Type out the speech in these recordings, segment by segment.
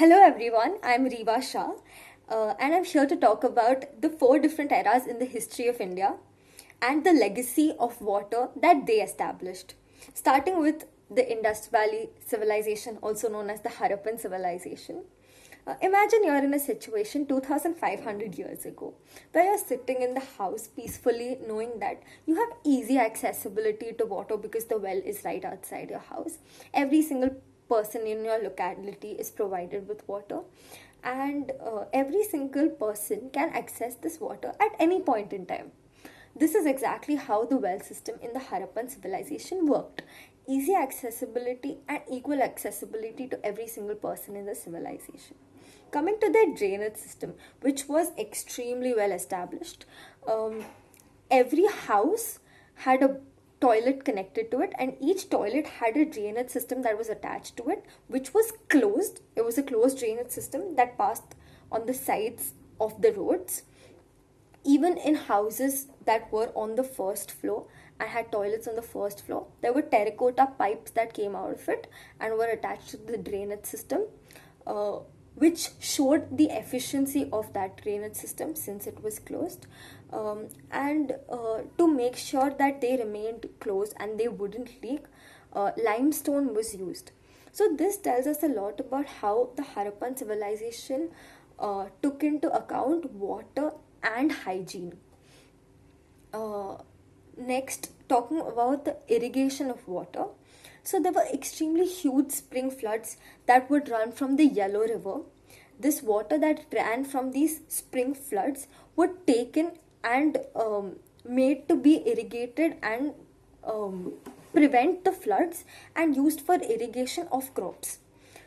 Hello everyone, I'm Riva Shah and I'm here to talk about the four different eras in the history of India and the legacy of water that they established. Starting with the Indus Valley civilization, also known as the Harappan civilization. Imagine you're in a situation 2500 years ago where you're sitting in the house peacefully knowing that you have easy accessibility to water because the well is right outside your house. Every single person in your locality is provided with water, and every single person can access this water at any point in time. This is exactly how the well system in the Harappan civilization worked. Easy accessibility and equal accessibility to every single person in the civilization. Coming to their drainage system, which was extremely well established, every house had a toilet connected to it, and each toilet had a drainage system that was attached to it, which was closed. It was a closed drainage system that passed on the sides of the roads. Even in houses that were on the first floor and had toilets on the first floor, there were terracotta pipes that came out of it and were attached to the drainage system, uh, which showed the efficiency of that drainage system since it was closed. And to make sure that they remained closed and they wouldn't leak, limestone was used. So, this tells us a lot about how the Harappan civilization took into account water and hygiene. Uh, Next, talking about the irrigation of water. So, there were extremely huge spring floods that would run from the Yellow River. This water that ran from these spring floods were taken and made to be irrigated and um, prevent the floods and used for irrigation of crops.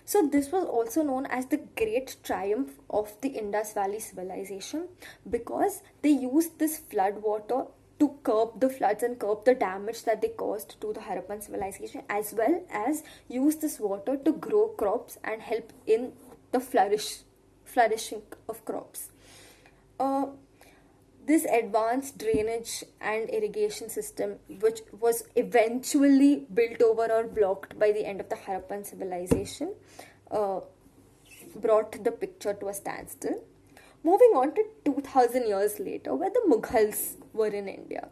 So, this was also known as the Great Triumph of the Indus Valley Civilization because they used this flood water to curb the floods and curb the damage that they caused to the Harappan civilization, as well as use this water to grow crops and help in the flourishing of crops. Uh, this advanced drainage and irrigation system, which was eventually built over or blocked by the end of the Harappan civilization, uh, brought the picture to a standstill. Moving on to 2000 years later, where the Mughals were in India.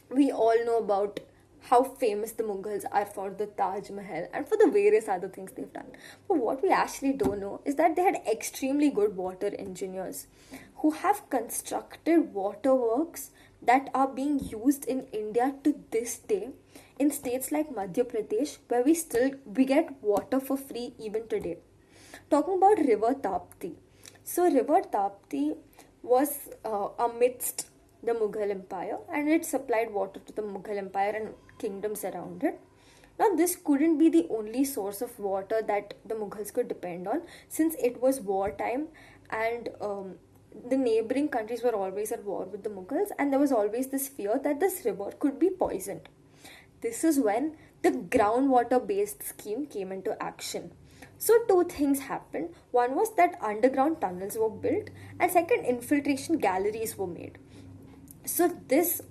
We all know about how famous the Mughals are for the Taj Mahal and for the various other things they've done. But what we actually don't know is that they had extremely good water engineers who have constructed waterworks that are being used in India to this day in states like Madhya Pradesh, where we get water for free even today. Talking about River Tapti. So River Tapti was amidst the Mughal Empire, and it supplied water to the Mughal Empire and kingdoms around it. Now, this couldn't be the only source of water that the Mughals could depend on, since it was wartime and the neighboring countries were always at war with the Mughals, and there was always this fear that this river could be poisoned. This is when the groundwater based scheme came into action. So, two things happened. One was that underground tunnels were built, and second, infiltration galleries were made. So, this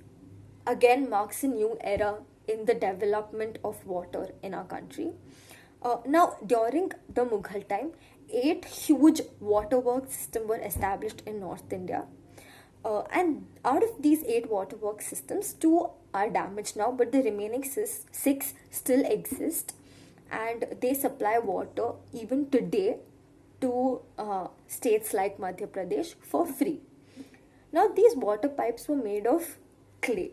again marks a new era in the development of water in our country. Now, during the Mughal time, eight huge waterworks systems were established in North India. And out of these eight waterworks systems, two are damaged now, but the remaining six still exist, and they supply water even today to states like Madhya Pradesh for free. Now, these water pipes were made of clay,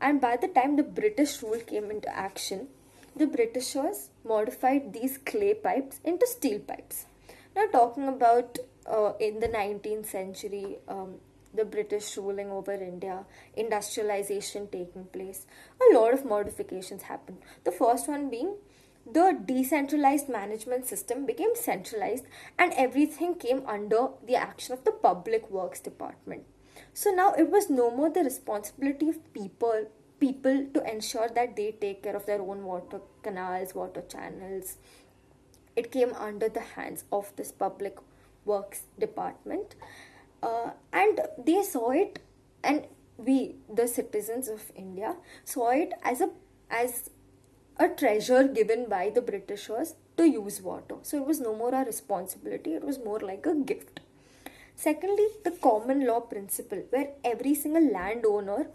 and by the time the British rule came into action, the Britishers modified these clay pipes into steel pipes. Now, talking about in the 19th century, the British ruling over India, industrialization taking place, a lot of modifications happened. The first one being the decentralized management system became centralized, and everything came under the action of the public works department. So now it was no more the responsibility of people to ensure that they take care of their own water canals, water channels. It came under the hands of this public works department, and they saw it, and we, the citizens of India, saw it as a treasure given by the Britishers to use water. So it was no more a responsibility, it was more like a gift. Secondly, the common law principle, where every single landowner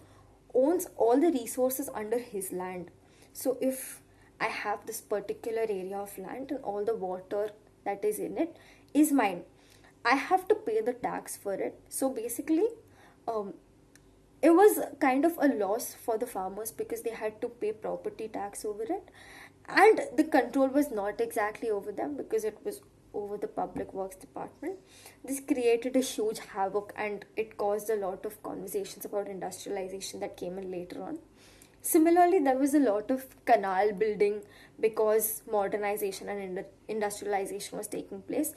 owns all the resources under his land. So if I have this particular area of land and all the water that is in it is mine, I have to pay the tax for it. So basically, um, it was kind of a loss for the farmers because they had to pay property tax over it, and the control was not exactly over them because it was over the public works department. This created a huge havoc, and it caused a lot of conversations about industrialization that came in later on. Similarly, there was a lot of canal building because modernization and industrialization was taking place.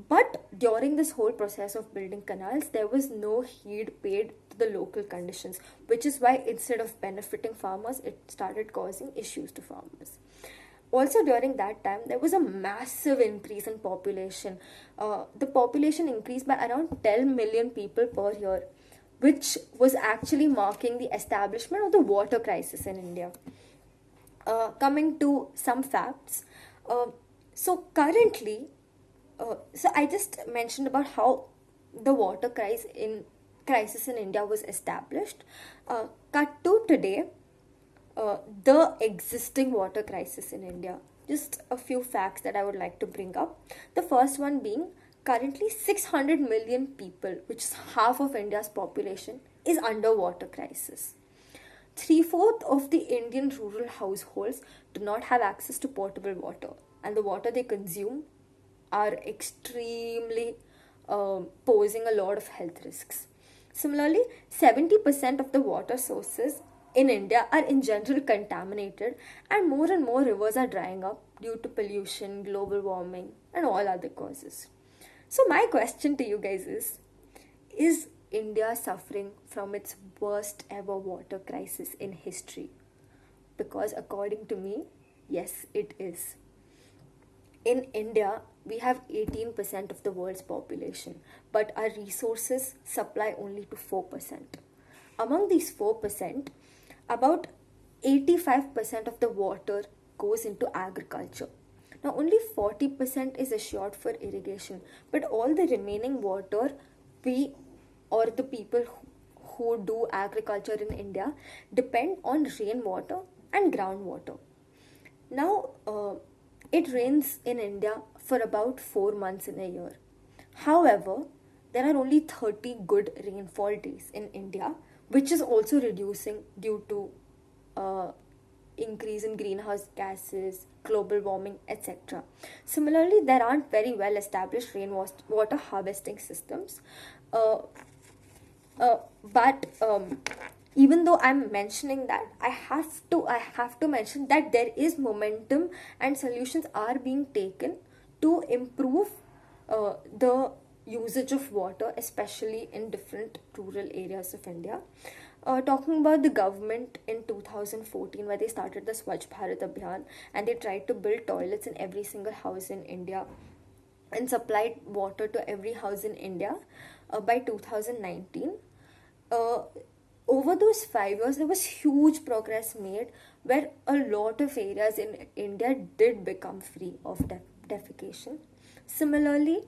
But during this whole process of building canals, there was no heed paid to the local conditions, which is why instead of benefiting farmers, it started causing issues to farmers. Also, during that time, there was a massive increase in population. The population increased by around 10 million people per year, which was actually marking the establishment of the water crisis in India. Coming to some facts, uh, so currently, so I just mentioned about how the water crisis in India was established. Cut to today, the existing water crisis in India. Just a few facts that I would like to bring up. The first one being currently 600 million people, which is half of India's population, is under water crisis. Three-fourths of the Indian rural households do not have access to potable water, and the water they consume are extremely posing a lot of health risks. Similarly, 70% of the water sources in India are in general contaminated, and more rivers are drying up due to pollution, global warming, and all other causes. So, my question to you guys is India suffering from its worst ever water crisis in history? Because, according to me, yes, it is. In India, we have 18% of the world's population, but our resources supply only to 4%. Among these 4%, about 85% of the water goes into agriculture. Now, only 40% is assured for irrigation, but all the remaining water, we or the people who do agriculture in India depend on rainwater and groundwater. Now, it rains in India for about 4 months in a year. However, there are only 30 good rainfall days in India, which is also reducing due to uh, increase in greenhouse gases, global warming, etc. Similarly, there aren't very well established rainwater harvesting systems. Uh, but even though I'm mentioning that, I have to mention that there is momentum and solutions are being taken to improve the usage of water, especially in different rural areas of India. Talking about the government in 2014, where they started the Swachh Bharat Abhiyan and they tried to build toilets in every single house in India and supplied water to every house in India by 2019. Uh, Over those 5 years, there was huge progress made where a lot of areas in India did become free of defecation. Similarly,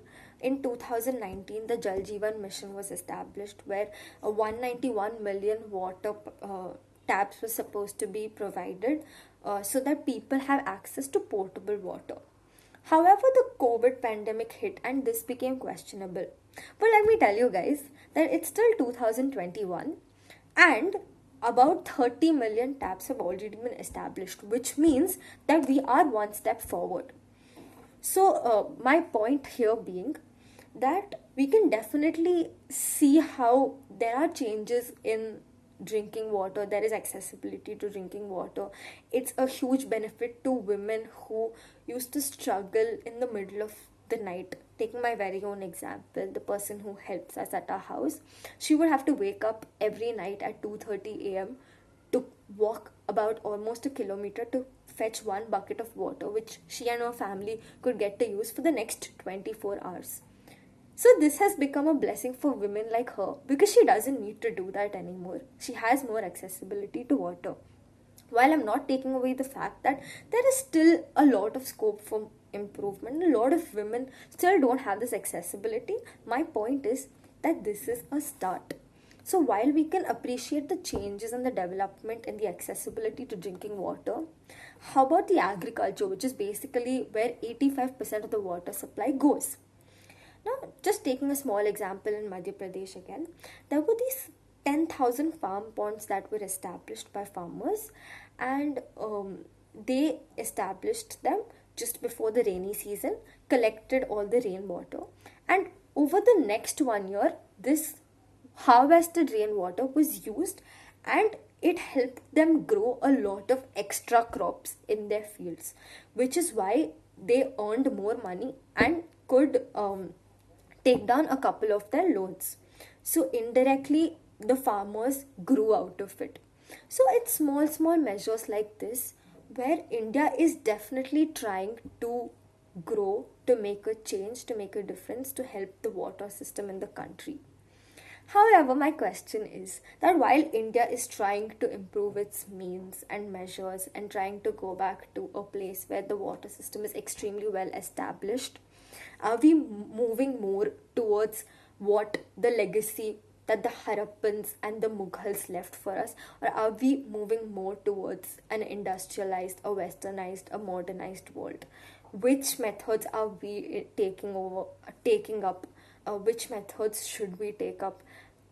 in 2019, the Jal Jeevan Mission was established where 191 million water taps were supposed to be provided so that people have access to potable water. However, the COVID pandemic hit and this became questionable. But let me tell you guys that it's still 2021 and about 30 million taps have already been established, which means that we are one step forward. So, my point here being that we can definitely see how there are changes in drinking water, there is accessibility to drinking water. It's a huge benefit to women who used to struggle in the middle of the night. Taking my very own example, the person who helps us at our house, she would have to wake up every night at 2:30 a.m. to walk about almost a kilometer to fetch one bucket of water, which she and her family could get to use for the next 24 hours. So, this has become a blessing for women like her because she doesn't need to do that anymore. She has more accessibility to water. While I'm not taking away the fact that there is still a lot of scope for improvement. A lot of women still don't have this accessibility. My point is that this is a start. So while we can appreciate the changes and the development in the accessibility to drinking water, how about the agriculture, which is basically where 85% of the water supply goes? Now, just taking a small example in Madhya Pradesh again, there were these 10,000 farm ponds that were established by farmers, and they established them just before the rainy season, collected all the rainwater, and over the next 1 year, this harvested rainwater was used, and it helped them grow a lot of extra crops in their fields, which is why they earned more money and could take down a couple of their loans. So indirectly, the farmers grew out of it. So it's small, small measures like this where India is definitely trying to grow, to make a change, to make a difference, to help the water system in the country. However, my question is that while India is trying to improve its means and measures and trying to go back to a place where the water system is extremely well established, are we moving more towards what the legacy that the Harappans and the Mughals left for us, or are we moving more towards an industrialized, a westernized, a modernized world? Which methods are we taking up? Which methods should we take up?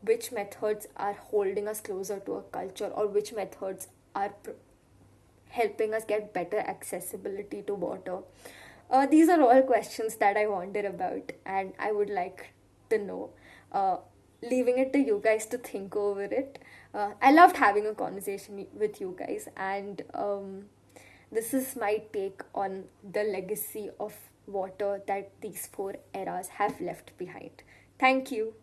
Which methods are holding us closer to a culture, or which methods are helping us get better accessibility to water? These are all questions that I wonder about, and I would like to know. Leaving it to you guys to think over it. I loved having a conversation with you guys, and this is my take on the legacy of water that these four eras have left behind. Thank you.